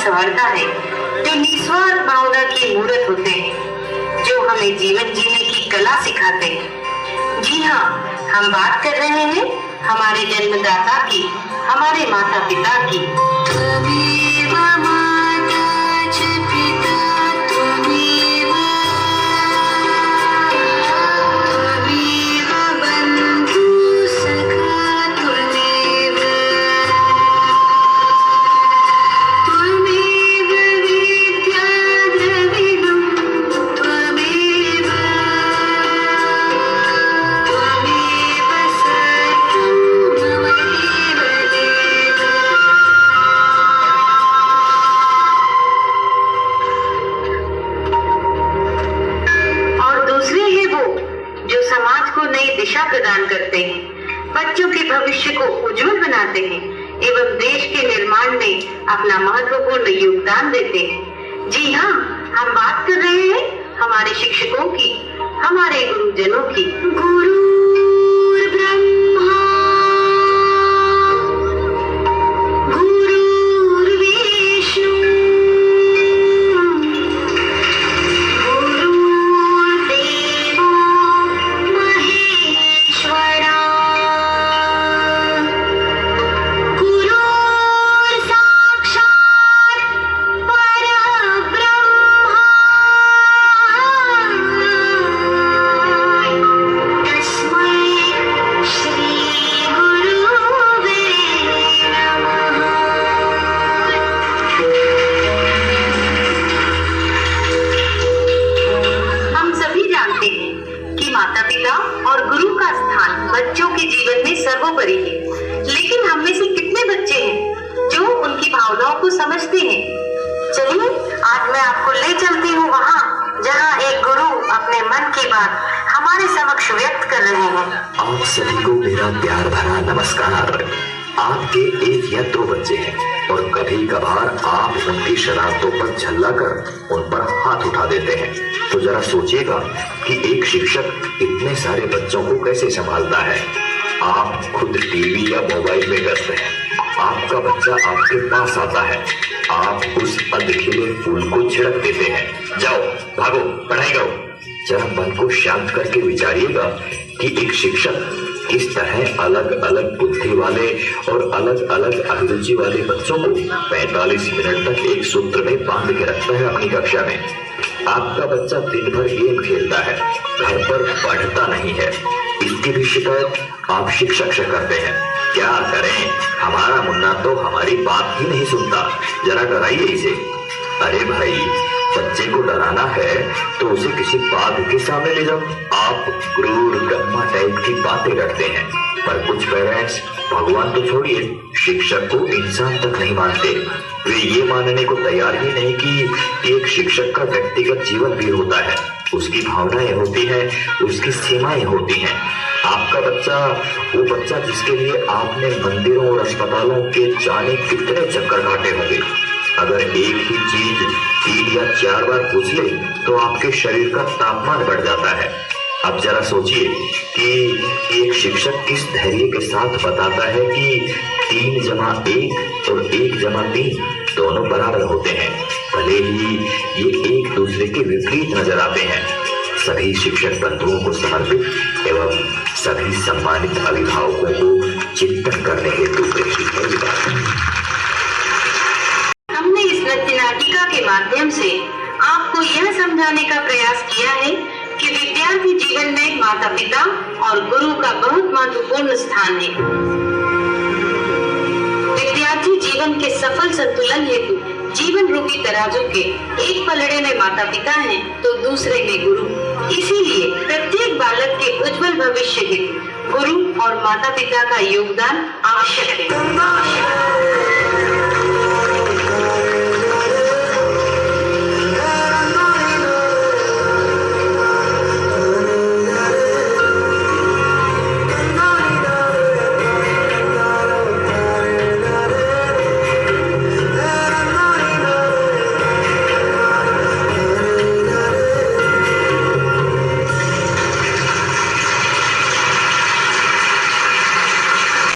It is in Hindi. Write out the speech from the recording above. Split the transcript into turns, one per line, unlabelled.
संवारता है, जो निस्वार्थ भावना की मूर्त होते हैं, जो हमें जीवन जीने की कला सिखाते हैं। जी हाँ, हम बात कर रहे हैं हमारे जन्मदाता की, हमारे माता पिता की। दिशा प्रदान करते हैं, बच्चों के भविष्य को उज्जवल बनाते हैं एवं देश के निर्माण में अपना महत्वपूर्ण योगदान देते हैं। जी हाँ, हम बात कर रहे हैं हमारे शिक्षकों की, हमारे गुरुजनों की। गुरुर् ब्रह्मा गुरुर्विष्णु और गुरु का स्थान बच्चों के जीवन में सर्वोपरि है। लेकिन हम में से कितने बच्चे हैं जो उनकी भावनाओं को समझते हैं? चलिए, आज मैं आपको ले चलती हूँ वहाँ जहाँ एक गुरु अपने मन की बात हमारे समक्ष व्यक्त कर रहे हैं।
आप सभी को मेरा प्यार भरा नमस्कार। आपके एक या दो बच्चे हैं और कभी कभार आप उनकी शरारतों पर झल्ला कर उन पर हाथ उठा देते हैं, तो जरा सोचिएगा कि एक शिक्षक इतने सारे बच्चों को कैसे संभालता है। आप खुद टीवी या मोबाइल में व्यस्त हैं, आपका बच्चा आपके पास आता है, आप उस अधखिले फूल को छिड़क देते हैं, जाओ भागो पढ़ाई करो। जरा मन को शांत करके विचारिएगा कि एक शिक्षक किस तरह अलग अलग बुद्धि वाले और अलग अलग अभिरुचि वाले बच्चों को 45 मिनट तक एक सूत्र में बांध के रखता है अपनी कक्षा में। आपका बच्चा दिन भर गेम खेलता है, घर पर पढ़ता नहीं है, इसकी भी शिकायत आप शिक्षक से करते हैं। क्या करें, हमारा मुन्ना तो हमारी बात ही नहीं सुनता, जरा डराइए इसे। अरे भाई, बच्चे को डराना है तो उसे किसी बाघ के सामने ले जाओ। आप क्रूर ब्रह्मा टाइप की बातें करते हैं, पर कुछ पेरेंट्स भगवान तो छोड़िए, शिक्षक को इंसान तक नहीं मानते। वे ये मानने को तैयार ही नहीं कि एक शिक्षक का व्यक्तिगत जीवन भी होता है, उसकी भावनाएं होती हैं, उसकी सीमाएं होती हैं। आपका बच्चा, वो बच्चा जिसके लिए आपने मंदिरों और अस्पतालों के जाने कितने चक्कर काटे होंगे, अगर एक ही चीज 3 या 4 बार पूछ ले तो आपके शरीर का तापमान बढ़ जाता है। अब जरा सोचिए कि एक शिक्षक किस धैर्य के साथ बताता है कि 3 जमा 1 और 1 जमा 3 दोनों बराबर होते हैं, भले ही ये एक दूसरे के विपरीत नजर आते हैं। सभी शिक्षक बंधुओं को समर्पित एवं सभी सम्मानित अभिभावकों को चिंतन करने हेतु प्रेषित है।
हमने इस नृत्य नाटिका के माध्यम से आपको यह समझाने का प्रयास किया है कि विद्यार्थी जीवन में माता पिता और गुरु का बहुत महत्वपूर्ण स्थान है। विद्यार्थी जीवन के सफल संतुलन हेतु जीवन रूपी तराजू के एक पलड़े में माता पिता हैं तो दूसरे में गुरु। इसीलिए प्रत्येक बालक के उज्जवल भविष्य हेतु गुरु और माता पिता का योगदान आवश्यक है।